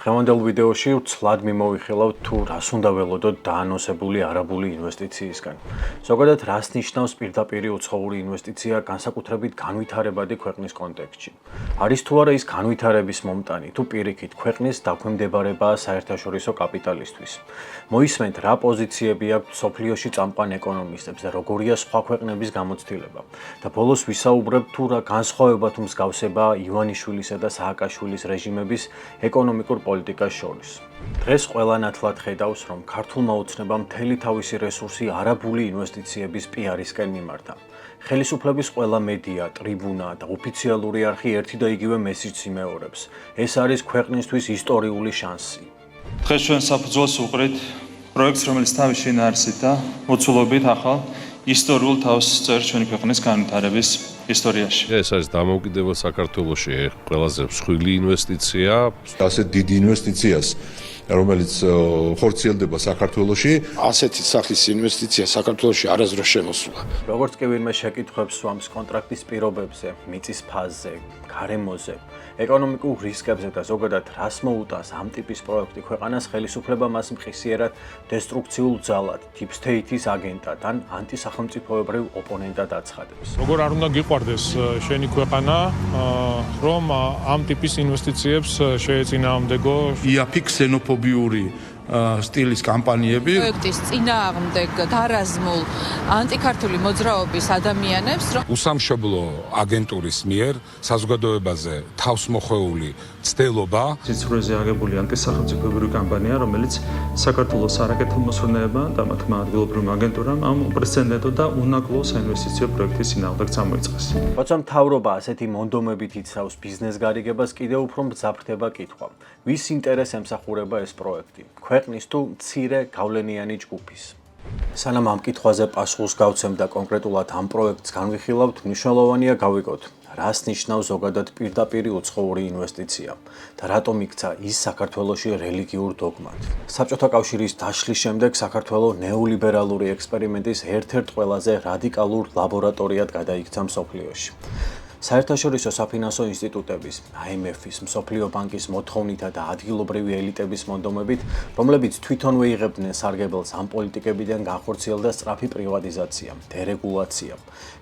დღევანდელ ვიდეოში ვცლად მიმოვიხილავთ თუ რას უნდა ველოდოთ დაანონსებული არაბული ინვესტიციისგან. ზოგადად რას ნიშნავს პირდაპირი უცხოური ინვესტიცია განსაკუთრებით განვითარებადი ქვეყნის კონტექსტში. არის თუ არა ის განვითარების მომტანი თუ პირიქით ქვეყნის დაქვემდებარებაა საერთაშორისო კაპიტალისთვის. მოისმენთ რა პოზიციები აქვთ სოფლიოში წამყვან ეკონომისტებს და როგორია სხვა ქვეყნების გამოცდილება. და ბოლოს ვისაუბრებთ თუ რა განსხვავება თუ მსგავსებაა ივანიშვილისა და სააკაშვილის რეჟიმების ეკონომიკურ პოლიტიკას შორის. დღეს ყველა ნათლად ხედავს, რომ ქართულმა ოცნებამ მთელი თავისი რესურსი არაბული ინვესტიციების პიარისკენ მიმართა. ხელისუფლების ყველა მედია, ტრიბუნა და ოფიციალური არხი ერთი და იგივე მესიჯს იმეორებს. ეს არის ქვეყნისთვის ისტორიული შანსი. დღეს ჩვენ საფუძველს უყრით პროექტს, რომელიც თავის შინაარსით და მოცულობით ახალ ისტორიულ თავს წერს ჩვენი ქვეყნის განვითარების ისტორიაში. ეს არის დამოუკიდებელ საქართველოში ყველაზე მსხვილი ინვესტიცია, ასეთ დიდი ინვესტიციას, რომელიც ხორციელდება საქართველოში, ასეთი სახის ინვესტიცია საქართველოში არასდროს შემოსულა. როგორც კი ვინმე შეკითხვებს სვამს კონტრაქტის პირობებზე, მიწის ფაზზე, გარემოზე, ეკონომიკურ რისკებზე და ზოგადად რას მოუტანს ამ ტიპის პროექტი ქვეყანას, ხელისუფლება მას მყისიერად დესტრუქციულ ძალად, deep state-ის აგენტად ან ანტისახელმწიფოებრივ ოპონენტად აცხადებს. როგორ არ უნდა გიყვარდეს შენი ქვეყანა, რომ ამ ტიპის ინვესტიციებს შეეწინააღმდეგო იაფი ქსენოფობიური სტილის კამპანიები პროექტის წინააღმდეგ დარაზმულ ანტიქართული მოძრაობის ადამიანებს, რომ უსამშობლო აგენტურის მიერ საზოგადოებაზე თავსმოხვეული ცდელობა ციცურეზე აგებული ანტისახელმწიფოებრივი კამპანია, რომელიც საქართველოს არაკეთილმოსურნეებმა და მათმა ადგილობრივმა აგენტურამ ამ უპრეცედენტო და უნაკლო საინვესტიციო პროექტის წინააღმდეგ წამოიწყეს. როცა მთავრობა ასეთი მონდომებით იცავს ბიზნეს გარიგებას, კიდევ უფრო მძაფრდება კითხვა. ვის ინტერესს ემსახურება ეს პროექტი? ქვეყნის თუ მცირე გავლენიანი ჯგუფის? სანამ ამ კითხვაზე პასუხს გავცემ და კონკრეტულად ამ პროექტს განვიხილავთ, მნიშვნელოვანია გავიგოთ, რას ნიშნავს ზოგადად პირდაპირი უცხოური ინვესტიცია და რატომ იქცა ის საქართველოში რელიგიურ დოგმად. საბჭოთა კავშირის დაშლის შემდეგ საქართველო ნეოლიბერალური ექსპერიმენტის ერთ-ერთ ყველაზე რადიკალურ ლაბორატორიად გადაიქცა მსოფლიოში. საერთაშორისო საფინანსო ინსტიტუტების, IMF-ის, მსოფლიო ბანკის მოთხოვნითა და ადგილობრივი ელიტების მონდომებით, რომლებიც თვითონვე იღებდნენ სარგებელს ამ პოლიტიკებიდან განხორციელდა სწრაფი პრივატიზაცია, დერეგულაცია,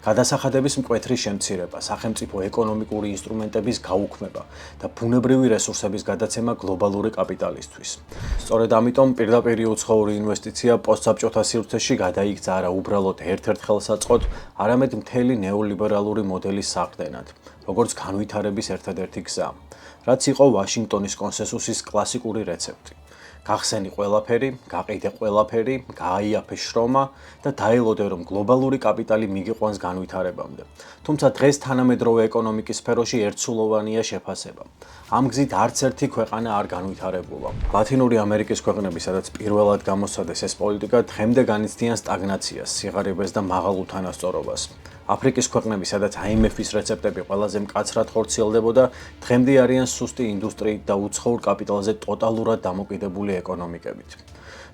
გადასახადების მკვეთრი შემცირება, სახელმწიფო ეკონომიკური ინსტრუმენტების გაუქმება და ბუნებრივი რესურსების გადაცემა გლობალური კაპიტალისთვის. სწორედ ამიტომ პირდაპირი უცხოური ინვესტიცია პოსტსაბჭოთა სივრცეში გადაიქცა არა უბრალოდ ერთ-ერთ ხელსაწყოდ, არამედ მთელი ნეოლიბერალური მოდელის საყრდენად, როგორც განვითარების ერთადერთი გზა, რაც იყო ვაშინგტონის კონსენსუსის კლასიკური რეცეპტი. გახსენი ყველაფერი, გაყიდე ყველაფერი, გააიაფე შრომა და დაელოდე, რომ გლობალური კაპიტალი მიგიყვანს განვითარებამდე. თუმცა დღეს თანამედროვე ეკონომიკის სფეროში ერთსულოვანია შეფასება. ამ გზით არც ერთი ქვეყანა არ განვითარებულა. ლათინური ამერიკის ქვეყნები, სადაც პირველად გამოსცადეს ეს პოლიტიკა, დღემდე განიცდიან სტაგნაციას, სიღარიბეს და მაღალ უთანასწორობას. აფრიკის ქვეყნები, სადაც IMF-ის რეცეპტები ყველაზე მკაცრად ხორციელდებოდა, დღემდე არიან სუსტი ინდუსტრიით და უცხოურ კაპიტალზე ტოტალურად დამოკიდებული ეკონომიკებით.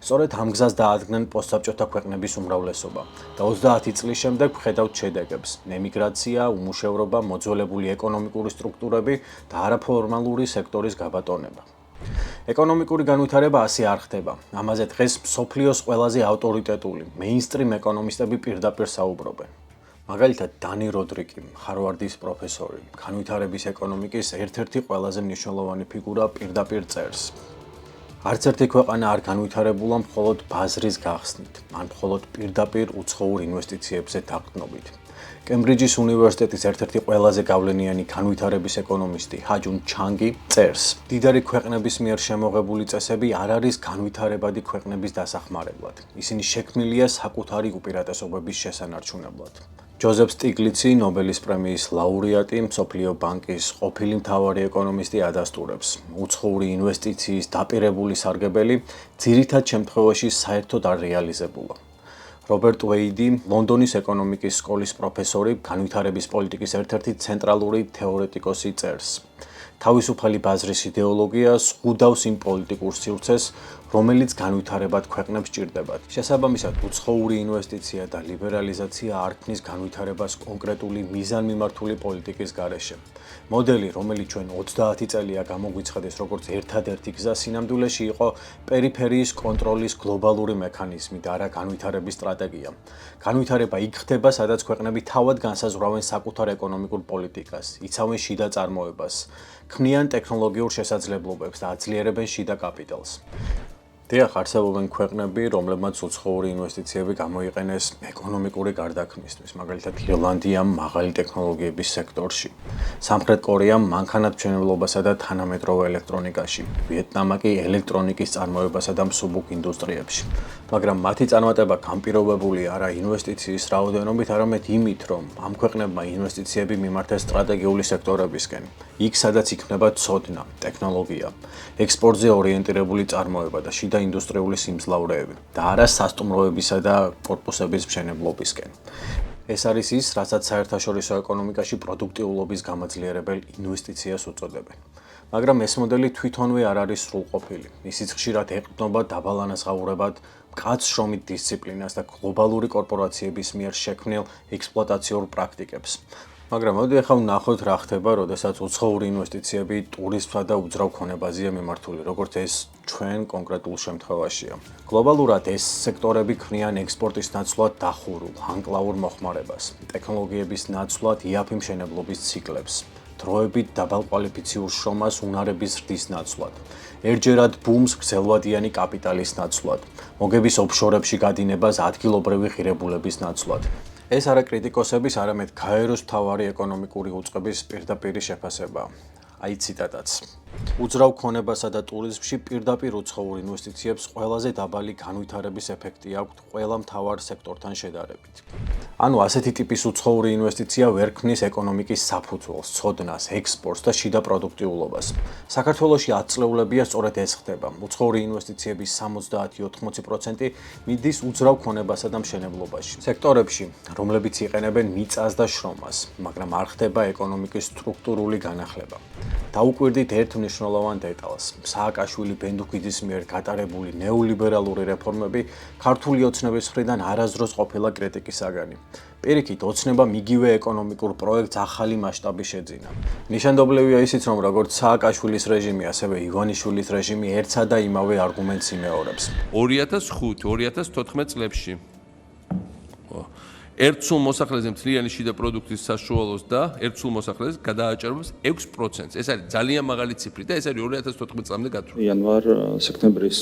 სწორედ ამ გზას დაადგნენ პოსტსაბჭოთა ქვეყნების უმრავლესობა და 30 წლის შემდეგ ვხედავთ შედეგებს: ემიგრაცია, უმუშევრობა, მოძველებული ეკონომიკური სტრუქტურები და არაფორმალური სექტორის გაბატონება. ეკონომიკური განვითარება ასე არ ხდება. ამაზე დღეს მსოფლიოს ყველაზე ავტორიტეტული მეინსტრიმ ეკონომისტები პირდაპირ საუბრობენ. მაგალითად, დანი როდრიკი, ჰარვარდის პროფესორი, განვითარების ეკონომიკის ერთ-ერთი ყველაზე მნიშვნელოვანი ფიგურა პირდაპირ წერს. არც ერთი ქვეყანა არ განვითარებულა მხოლოდ ბაზრის გახსნით, ან მხოლოდ პირდაპირ უცხოურ ინვესტიციებზე დაყრდნობით. კემბრიჯის უნივერსიტეტის ერთ-ერთი ყველაზე გავლენიანი განვითარების ეკონომისტი ჰაჯუნ ჩანგი წერს: მდიდარი ქვეყნების მიერ შემოღებული წესები არ არის განვითარებადი ქვეყნების დასახმარებლად. ისინი შექმნილია საკუთარი უპირატესობების შესანარჩუნებლად. ჯოზეფ სტიგლიცი, ნობელის პრემიის ლაურეატი, მსოფლიო ბანკის ყოფილი მთავარი ეკონომისტი ადასტურებს: უცხოური ინვესტიციის დაპირებული სარგებელი ძირითად შემთხვევაში საერთოდ არ რეალიზებულა. რობერტ ვეიდი, ლონდონის ეკონომიკის სკოლის პროფესორი, განვითარების პოლიტიკის ერთ-ერთი ცენტრალური თეორეტიკოსი წერს: თავისუფალი ბაზრის იდეოლოგია ზღუდავს იმ პოლიტიკურ სივრცეს, რომელიც განვითარებად ქვეყნებს ჭირდებათ. შესაბამისად, უცხოური ინვესტიცია და ლიბერალიზაცია არ ქმნის განვითარებას კონკრეტული მიზანმიმართული პოლიტიკის გარეშე. მოდელი, რომელიც ჩვენ 30 წელია გამოგვიცხადეს როგორც ერთადერთი გზა, სინამდვილეში იყო პერიფერიის კონტროლის გლობალური მექანიზმი და არა განვითარების სტრატეგია. განვითარება იქ ხდება, სადაც ქვეყნები თავად განსაზღვრავენ საკუთარ ეკონომიკურ პოლიტიკას, იცავენ შიდა წარმოებას, ქმნიან ტექნოლოგიურ შესაძლებლობებს და აძლიერებენ შიდა კაპიტალს. დიახ, არსებობენ ქვეყნები, რომლებმაც უცხოური ინვესტიციები გამოიყენეს ეკონომიკური გარდაქმნისთვის, მაგალითად ირლანდიამ მაღალი ტექნოლოგიების სექტორში, სამხრეთ კორეამ მანქანათმშენებლობასა და თანამედროვე ელექტრონიკაში, ვიეტნამა კი ელექტრონიკის წარმოებასა და მსუბუქ ინდუსტრიებში. მაგრამ მათი წარმატება განპირობებულია არა ინვესტიციის რაოდენობით, არამედ იმით, რომ ამ ქვეყნებმა ინვესტიციები მიმართეს სტრატეგიული სექტორებისკენ, იქ სადაც იქმნება ცოდნა, ტექნოლოგია, ექსპორტზე ორიენტირებული წარმოება და შიდა ინდუსტრიული სიმძლავრეები და არა სასტუმროებისა და კორპუსების მშენებლობისკენ. ეს არის ის, რასაც საერთაშორისო ეკონომიკაში პროდუქტიულობის გამაძლიერებელ ინვესტიციას უწოდებენ. მაგრამ ეს მოდელი თვითონვე არ არის სრულყოფილი. ისიც ხშირად ეყრდნობა დაბალანაზღაურებად მკაცრ შრომით დისციპლინას და გლობალური კორპორაციების მიერ შექმნილ ექსპლუატაციურ პრაქტიკებს. მაგრამ მოდი ახლა ვნახოთ რა ხდება, როდესაც უცხოური ინვესტიციები ტურიზმსა და უძრავ ქონებაზეა მიმართული, როგორც ეს ჩვენ კონკრეტულ შემთხვევაშია. გლობალურად ეს სექტორები ქმნიან ექსპორტის ნაცვლად დახურულ, ანკლაურ მოხმარებას, ტექნოლოგიების ნაცვლად იაფი მშენებლობის ციკლებს, დროებით დაბალკვალიფიციურ შრომას უნარების ზრდის ნაცვლად, ერთჯერად ბუმს გრძელვადიანი კაპიტალის ნაცვლად, მოგების ოფშორებში გადინებას ადგილობრივი ღირებულების ნაცვლად. ეს არა კრიტიკოსების, არამედ გაეროს მთავარი ეკონომიკური უწყების პირდაპირი შეფასებაა. აი ციტატაც. უძრავ ქონებასა და ტურიზმში პირდაპირ უცხოურ ინვესტიციებს ყველაზე დაბალი განვითარების ეფექტი აქვთ ყველა მთავარ სექტორთან შედარებით. ანუ ასეთი ტიპის უცხოური ინვესტიცია ვერ ქმნის ეკონომიკის საფუძველს, ცოდნას, ექსპორტს და შიდა პროდუქტიულობას. საქართველოში 10 წლეულებია სწორედ ეს ხდება. უცხოური ინვესტიციების 70-80% მიდის უძრავ ქონებასა და მშენებლობაში. სექტორებში, რომლებიც იყენებენ მიწას და შრომას, მაგრამ არ ხდება ეკონომიკის სტრუქტურული განახლება. დაუკვირდით ერთ მნიშვნელოვან დეტალს. სააკაშვილი ბენდუქიძის მიერ გატარებული ნეოლიბერალური რეფორმები ქართული ოცნების მხრიდან არასდროს ყოფილა კრიტიკის საგანი. პირიქით, ოცნებამ იგივე ეკონომიკურ პროექტს ახალი მასშტაბი შეძინა. ნიშანდობლივია ისიც, რომ როგორც სააკაშვილის რეჟიმი, ასევე ივანიშვილის რეჟიმი ერთსა და იმავე არგუმენტს იმეორებს. 2005-2014 წლებში ერთ სულ მოსახლეზე მთლიანი შიდა პროდუქტის საშუალოს და ერთ სულ მოსახლეზე გადააჭარბებს 6%. ეს არის ძალიან მაღალი ციფრი და ეს არის 2014 წლამდე გათვლილი. იანვარ-სექტემბრის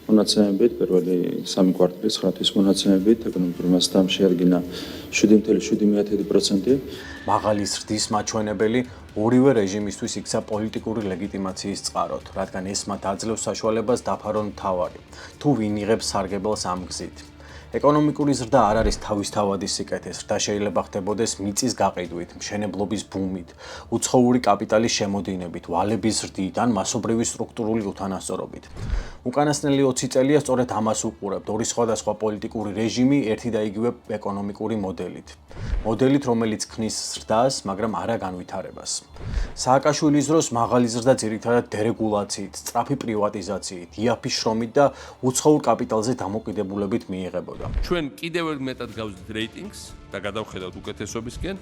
მონაცემებით, პირველი 3 კვარტალის 9 თვის მონაცემებით, ეკონომიკური მასშტაბი შეადგინა 7.7%. მაღალი ზრდის მაჩვენებელი ორივე რეჟიმისთვის იქცა პოლიტიკური ლეგიტიმაციის წყაროდ, რადგან ეს მათ აძლევს საშუალებას დაფარონ მთავარი, თუ ვინ იღებს სარგებელს ამ გზით. ეკონომიკური ზრდა არ არის თავისთავადი სიკეთე, ზრდა შეიძლება ხდებოდეს მიწის გაყიდვით, მშენებლობის ბუმით, უცხოური კაპიტალის შემოდინებით, ვალების ზრდით ან მასობრივი სტრუქტურული უთანასწორობით. უკანასკნელი 20 წელია სწორედ ამას უყურებთ ორი სხვადასხვა პოლიტიკური რეჟიმი ერთი და იგივე ეკონომიკური მოდელით. მოდელით, რომელიც ქმნის ზრდას, მაგრამ არა განვითარებას. სააკაშვილის დროს მაღალი ზრდა ძირითადად დერეგულაციით, სწრაფი პრივატიზაციით, იაფი შრომით და უცხოურ კაპიტალზე დამოკიდებულებით მიიღებოდა. ჩვენ კიდევ მეტად გავზრდით რეიტინგს და გადავხედავთ უკეთესობისკენ,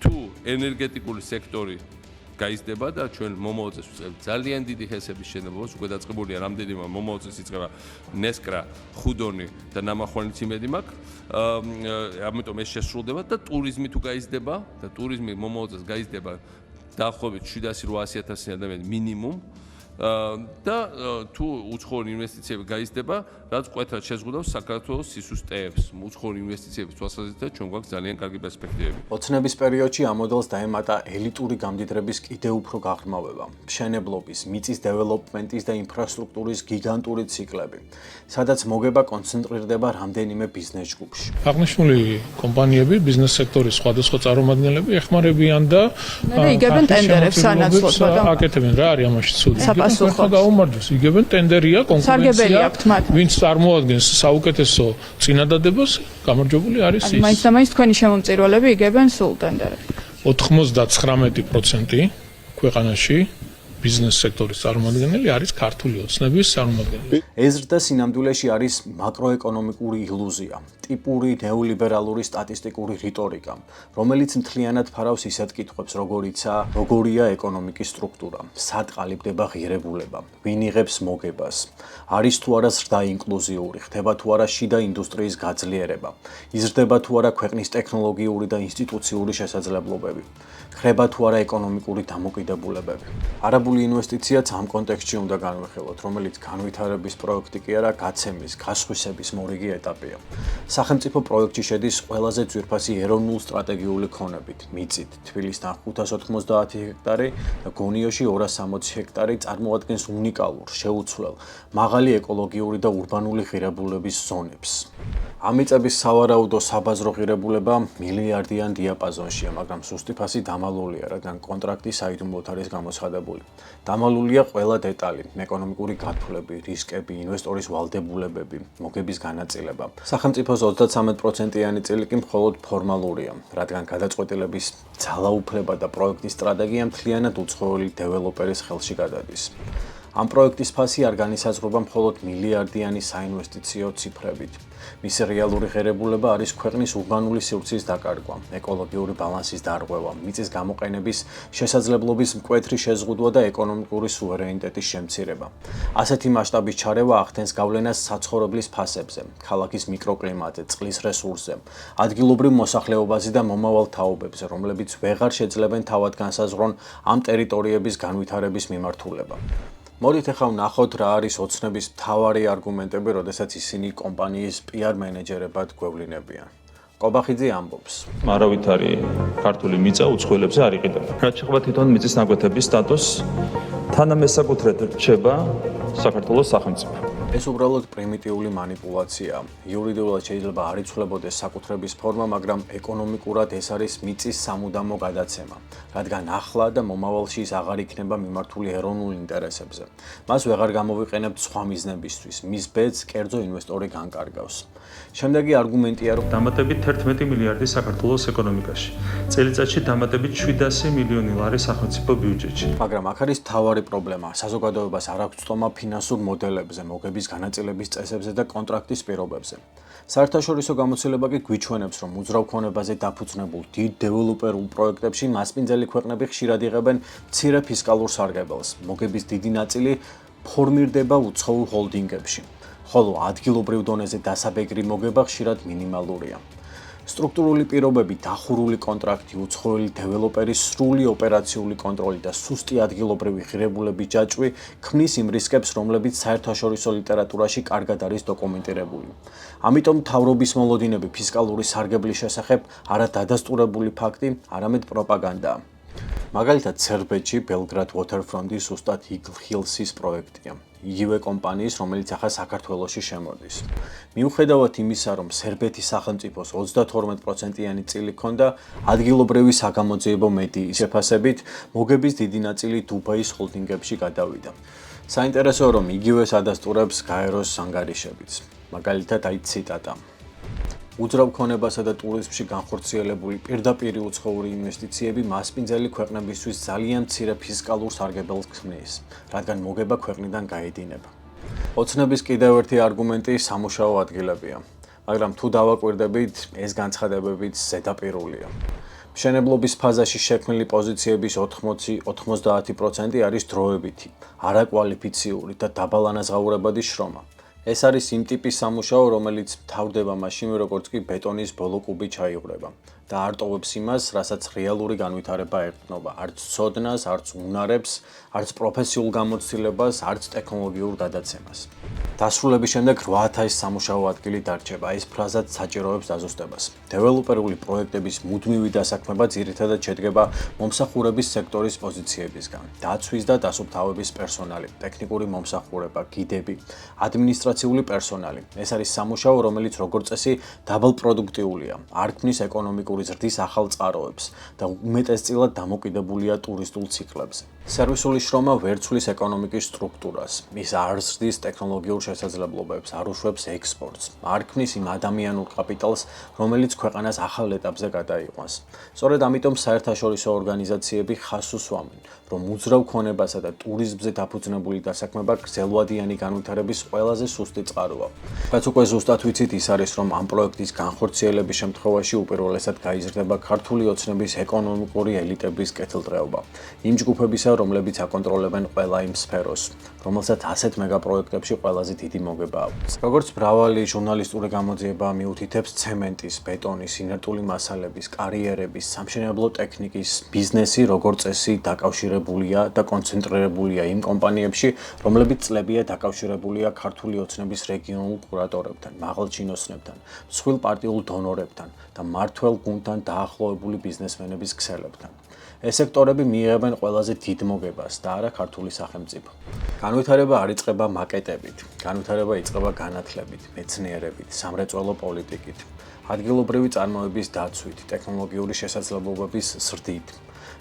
თუ ენერგეტიკული სექტორი გაიზრდება და ჩვენ მომავალ წელს ვწევთ ძალიან დიდი ჰესების შენებლობას, უკვე დაწყებულია რამდენიმე მომავალ წელს იწყება ნესკრა, ხუდონი და ნამახვანიც იმედი მაქვს. ამიტომ ეს შესრულდება და ტურიზმი თუ გაიზრდება და ტურიზმი მომავალ წელს გაიზრდება დაახლოებით 700-800 ადამიანი მინიმუმ. და თუ უცხოური ინვესტიციები გაიზრდება, რაც მკვეთრად შეზღუდავს საქართველოს სისუსტეებს. უცხოური ინვესტიციების თვალსაზრისით ჩვენ გვაქვს ძალიან კარგი პერსპექტივები. ოცნების პერიოდში ამ მოდელს დაემატა ელიტური გამდიდრების კიდევ უფრო გაღრმავება, მშენებლობის, მიწის დეველოპმენტის და ინფრასტრუქტურის გიგანტური ციკლები, სადაც მოგება კონცენტრირდება რამდენიმე ბიზნეს ჯგუფში. აღნიშნული კომპანიები, ბიზნეს სექტორის სხვადასხვა წარმომადგენლები ეხმარებიან და იგებენ ტენდერებს სანაცვლოდ, ბატონო. აკეთებენ რა არის ამაში ცუდი. ხა გაუმარჯოს, იგებენ ტენდერია, კონკურენცია, ვინც წარმოადგენს საუკეთესო წინადადებას, გამარჯვებული არის ის. მაინც და მაინც თქვენი შემომწირვალეები იგებენ სულ ტენდერებს. 99% ქვეყანაში ბიზნეს სექტორის წარმომადგენელი არის ქართული ოცნების წარმომადგენელი. ეზრდა სინამდვილეში არის მაკროეკონომიკური ილუზია, ტიპური ნეოლიბერალური სტატისტიკური რიტორიკა, რომელიც მთლიანად ფარავს ისეთ კითხვებს, როგორია ეკონომიკის სტრუქტურა, სად ყალიბდება ღირებულება, ვინ იღებს მოგებას, არის თუ არა ზრდა ინკლუზიური, ხდება თუ არა შიდა ინდუსტრიის გაძლიერება, იზრდება თუ არა ქვეყნის ტექნოლოგიური და ინსტიტუციური შესაძლებლობები, ხდება თუ არა ეკონომიკური დამოკიდებულებები. არაბული ინვესტიციაც ამ კონტექსტში უნდა განვიხილოთ, რომელიც განვითარების პროექტი კი არა, გაცემის, გასხვისების მორიგი ეტაპია. სახელმწიფო პროექტში შედის ყველაზე ძვირფასი ეროვნულ სტრატეგიული ქონებით, მიწით, თბილისთან 590 ჰექტარი და გონიოში 260 ჰექტარი წარმოადგენს უნიკალურ, შეუცვლელ, მაღალი ეკოლოგიური და ურბანული ღირებულების ზონებს. ამ მიწების სავარაუდო საბაზრო ღირებულება მილიარდიან დიაპაზონშია, მაგრამ სუსტი ფასი დამალულია, რადგან კონტრაქტი საიდუმლოდ არის გამოცხადებული. დამალულია ყველა დეტალი, ეკონომიკური გათვლები, რისკები, ინვესტორის ვალდებულებები, მოგების განაწილება. სახელმწიფოს 33%-იანი წილი კი მხოლოდ ფორმალურია, რადგან გადაწყვეტილების ძალაუფლება და პროექტის სტრატეგია მთლიანად უცხოელი დეველოპერის ხელში გადადის. ამ პროექტის ფასი არ განისაზღვრება მხოლოდ მილიარდიანი საინვესტიციო ციფრებით. მისი რეალური ღირებულება არის ქვეყნის ურბანული სივრცის დაკარგვა, ეკოლოგიური ბალანსის დარღვევა, მიწის გამოყენების შესაძლებლობის მკვეთრი შეზღუდვა და ეკონომიკური სუვერენიტეტის შემცირება. ასეთი მასშტაბის ჩარევა ახდენს გავლენას საცხოვრებლის ფასებზე, ქალაქის მიკროკლიმატზე, წყლის რესურსზე, ადგილობრივ მოსახლეობაზე და მომავალ თაობებზე, რომლებიც ვეღარ შეძლებენ თავად განსაზღვრონ ამ ტერიტორიების განვითარების მიმართულება. მოდით ახლა ვნახოთ რა არის ოცნების მთავარი არგუმენტები, როდესაც ისინი კომპანიის PR მენეჯერებად გვევლინებიან. კობახიძე ამბობს. არავითარი ქართული მიწა უცხოელებზე არ იყიდება. რაც შეეხება თვითონ მიწის ნაკვეთების სტატუსს, თანამესაკუთრედ რჩება საქართველოს სახელმწიფო. ეს უბრალოდ პრიმიტიული манипуляციაა. იურიდიულად შეიძლება არ იცვლებოდეს საკუთრების ფორმა, მაგრამ ეკონომიკურად ეს არის მიწის სამუდამო გადაცემა, რადგან ახლა და მომავალში ის აღარ იქნება მიმართული ეროვნულ ინტერესებზე. მას ვეღარ გამოვიყენებთ სხვა მიზნებისთვის, მის ბედს კერძო ინვესტორი განკარგავს. შემდეგი არგუმენტია, რომ დამატებით 11 მილიარდი საქართველოს ეკონომიკაში. წელიწადში დამატებით 700 მილიონი ლარი სახელმწიფო ბიუჯეტში. მაგრამ აქ არის მთავარი პრობლემა. საზოგადოებას არ აქვს წომა ფინანსურ მოდელებზე, მოგების განაწილების წესებზე და კონტრაქტის პირობებზე. საერთაშორისო გამოცდილება კი გვიჩვენებს, რომ უძრავ ქონებაზე დაფუძნებულ დიდ დეველოპერულ პროექტებში მასპინძელი ქვეყნები ხშირად იღებენ მცირე ფისკალურ სარგებელს. მოგების დიდი ნაწილი ფორმირდება უცხოურ ჰოლდინგებში, ხოლო ადგილობრივ დონეზე დასაბეგრი მოგება ხშირად მინიმალურია. სტრუქტურული პირობები, დახურული კონტრაქტი, უცხოელი დეველოპერის სრული ოპერაციული კონტროლი და სუსტი ადგილობრივი ღირებულების ჯაჭვი ქმნის იმ რისკებს, რომლებიც საერთაშორისო ლიტერატურაში კარგად არის დოკუმენტირებული. ამიტომ მთავრობის მოლოდინები ფისკალური სარგებლის შესახებ არა დადასტურებული ფაქტი, არამედ პროპაგანდაა. მაგალითად, სერბეთში Belgrade Waterfront-ის ზუსტად Eagle Hills-ის პროექტია. იგივე კომპანიის, რომელიც ახლა საქართველოში შემოდის. მიუხედავად იმისა, რომ სერბეთის სახელმწიფოს 32%-იანი წილი ჰქონდა, ადგილობრივი საგამოძიებო მედიის შეფასებით, მოგების დიდი ნაწილი დუბაის ჰოლდინგებში გადავიდა. საინტერესოა, რომ იგივეს ადასტურებს გაეროს ანგარიშებიც. მაგალითად, აი ციტატა. უძრავ ქონებასა და ტურიზმში განხორციელებული პირდაპირი უცხოური ინვესტიციები მასპინძელი ქვეყნებისთვის ძალიან მცირე ფისკალურ სარგებელს ქმნის, რადგან მოგება ქვეყნიდან გაედინება. ოცნების კიდევ ერთი არგუმენტი სამუშაო ადგილებია, მაგრამ თუ დავაკვირდებით, ეს განცხადებებიც ზედაპირულია. მშენებლობის ფაზაში შექმნილი პოზიციების 80-90% არის დროებითი, არაკვალიფიციური და დაბალანაზღაურებადი შრომა. ეს არის იმ ტიპის სამუშაო, რომელიც მთავრდება მაშინ, როგორც კი ბეტონის ბოლო კუბი ჩაიღვრება და არ ტოვებს იმას, რასაც რეალური განვითარება ეყრდნობა, არც ცოდნას, არც უნარებს, არც პროფესიულ გამოცდილებას, არც ტექნოლოგიურ გადაცემას. დასრულების შემდეგ 8000 სამუშაო ადგილი დარჩება, ეს ფრაზად საჭიროებს დაზუსტებას. დეველოპერული პროექტების მუდმივი დასაქმება ძირითადად შედგება მომსახურების სექტორის პოზიციებისგან, დაცვის და დასუფთავების პერსონალი, ტექნიკური მომსახურება, გიდები, ადმინისტრაციული პერსონალი. ეს არის სამუშაო, რომელიც როგორც წესი დაბალპროდუქტიულია, არ ქმნის ეკონომიკური ზრდის ახალ წყაროებს და უმეტესწილად დამოკიდებულია ტურისტულ ციკლებზე. სერვისული შრომა ვერ ცვლის ეკონომიკის სტრუქტურას, ის არ ზრდის ტექნოლოგიურ შესაძლებლობებს, არ უშვებს ექსპორტს, არ ქმნის იმ ადამიანურ კაპიტალს, რომელიც ქვეყანას ახალ ეტაპზე გადაიყვანს. სწორედ ამიტომ საერთაშორისო ორგანიზაციები ხაზს უსვამენ, რომ უძრავ ქონებასა და ტურიზმზე დაფუძნებული დასაქმება გრძელვადიანი განვითარების ყველაზე სუსტი წყაროა. რაც უკვე ზუსტად ვიცით, ის არის, რომ ამ პროექტის განხორციელების შემთხვევაში უპირველესად გაიზრდება ქართული ოცნების ეკონომიკური ელიტების კეთილდღეობა. იმ ჯგუფებისა, რომლებიც აკონტროლებენ ყველა იმ სფეროს, რომელსაც ასეთ მეგაპროექტებში ყველაზე დიდი მოგება აქვს. როგორც მრავალი ჟურნალისტური გამოძიება მიუთითებს, ცემენტის, ბეტონის, ინერტული მასალების, კარიერების, სამშენებლო ტექნიკის ბიზნესი როგორც წესი დაკავშირებულია და კონცენტრირებულია იმ კომპანიებში, რომლებიც წლებია დაკავშირებულია ქართული ოცნების რეგიონულ კურატორებთან, მაღალჩინოსნებთან, მსხვილ პარტიულ დონორებთან და მართველ გუნდთან დაახლოებული ბიზნესმენების ქსელებთან. ეს სექტორები მიიღებენ ყველაზე დიდ მოგებას და არა ქართული სახელმწიფო. განვითარება არ იწყება მაკეტებით, განვითარება იწყება განათლებით, მეცნიერებით, სამრეწველო პოლიტიკით, ადგილობრივი წარმოების დაცვით, ტექნოლოგიური შესაძლებლობების ზრდით,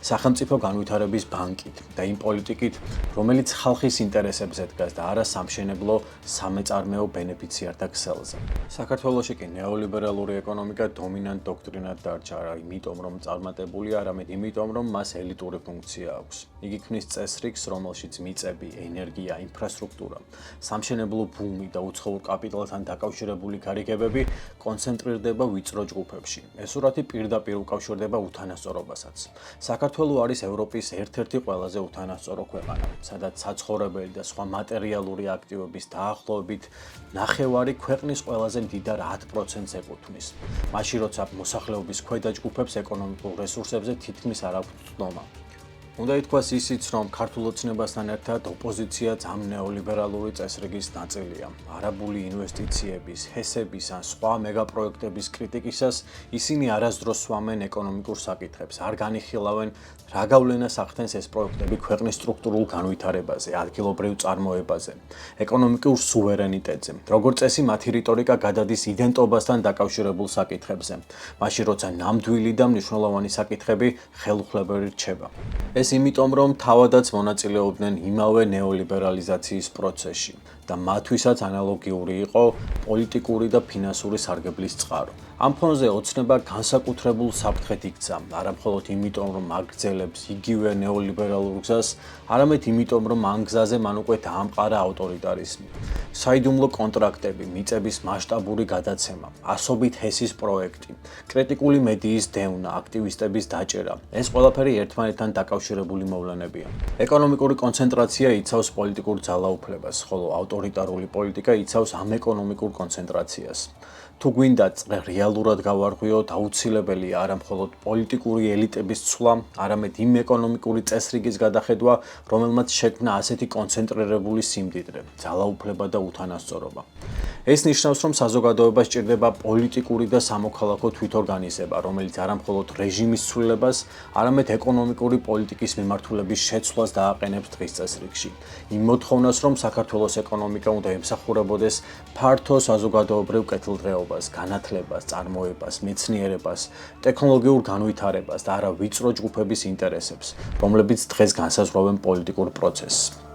სახელმწიფო განვითარების ბანკით და იმ პოლიტიკით, რომელიც ხალხის ინტერესებზე დგას და არა სამშენებლო სამეწარმეო ბენეფიციართა ქსელზე. საქართველოში კი ნეოლიბერალური ეკონომიკა დომინანტ დოქტრინად დარჩა არა იმიტომ, რომ წარმატებულია, არამედ იმიტომ, რომ მას ელიტური ფუნქცია აქვს. იგი ქმნის წესრიგს, რომელშიც მიწები, ენერგია, ინფრასტრუქტურა, სამშენებლო ბუმი და უცხოურ კაპიტალთან დაკავშირებული გარიგებები კონცენტრირდება ვიწრო ჯგუფებში. ეს სურათი პირდაპირ უკავშირდება უთანასწორობასაც. საქართველო არის ევროპის ერთ-ერთი ყველაზე უთანასწორო ქვეყანა, სადაც საცხოვრებელი და სხვა მატერიალური აქტივების დაახლოებით ნახევარი ქვეყნის ყველაზე მდიდარ 10%-ს ეკუთვნის. მაშინ როცა მოსახლეობის ქვედა ჯგუფებს ეკონომიკურ რესურსებზე თითქმის არ აქვს ცნობა. უნდა ითქვას ისიც, რომ ქართულ ოცნებასთან ერთად ოპოზიციაც ამ ნეოლიბერალური წესრიგის ნაწილია. არაბული ინვესტიციების, ჰესების ან სხვა მეგაპროექტების კრიტიკისას ისინი არასდროს სვამენ ეკონომიკურ საკითხებს, არ განიხილავენ რა გავლენას ახდენს ეს პროექტები ქვეყნის სტრუქტურულ განვითარებაზე, ადგილობრივ წარმოებაზე, ეკონომიკურ სუვერენიტეტზე. როგორც წესი, მათი რიტორიკა გადადის იდენტობასთან დაკავშირებულ საკითხებზე, მაშინ როცა ნამდვილი და მნიშვნელოვანი საკითხები ხელუხლებელი რჩება. ეს იმიტომ, რომ თავადაც მონაწილეობდნენ იმავე ნეოლიბერალიზაციის პროცესში და მათთვისაც ანალოგიური იყო პოლიტიკური და ფინანსური სარგებლის წყარო. ამ ფონზე ოცნება განსაკუთრებულ საფრთხედ იქცა, არა მხოლოდ იმიტომ, რომ აგრძელებს იგივე ნეოლიბერალურ გზას, არამედ იმიტომ, რომ ამ გზაზე მან უკვე დაამყარა ავტორიტარიზმი. საიდუმლო კონტრაქტები, მიწების მასშტაბური გადაცემა, ასობით ჰესის პროექტი, კრიტიკული მედიის დევნა, აქტივისტების დაჭერა, ეს ყველაფერი ერთმანეთთან დაკავშირებული მოვლენებია. ეკონომიკური კონცენტრაცია იცავს პოლიტიკურ ძალაუფლებას, ხოლო ავტორიტარული პოლიტიკა იცავს ამ ეკონომიკურ კონცენტრაციას. თუ გვინდა წრე რეალურად გავარღვიოთ, აუცილებელია არა მხოლოდ პოლიტიკური ელიტების ცვლა, არამედ იმ ეკონომიკური წესრიგის გადახედვა, რომელმაც შექმნა ასეთი კონცენტრირებული სიმდიდრე, ძალაუფლება და უთანასწორობა. ეს ნიშნავს, რომ საზოგადოებას სჭირდება პოლიტიკური და სამოქალაქო თვითორგანიზება, რომელიც არა მხოლოდ რეჟიმის ცვლილებას, არამედ ეკონომიკური პოლიტიკის მიმართულების შეცვლას დააყენებს დღის წესრიგში. იმ მოთხოვნას, რომ საქართველოს ეკონომიკა უნდა ემსახურებოდეს ფართო საზოგადოებრივ კეთილდღეობას, განათლებას, წარმოებას, მეცნიერებას, ტექნოლოგიურ განვითარებას და არა ვიწრო ჯგუფების ინტერესებს, რომლებიც დღეს განსაზღვრავენ პოლიტიკურ პროცესს.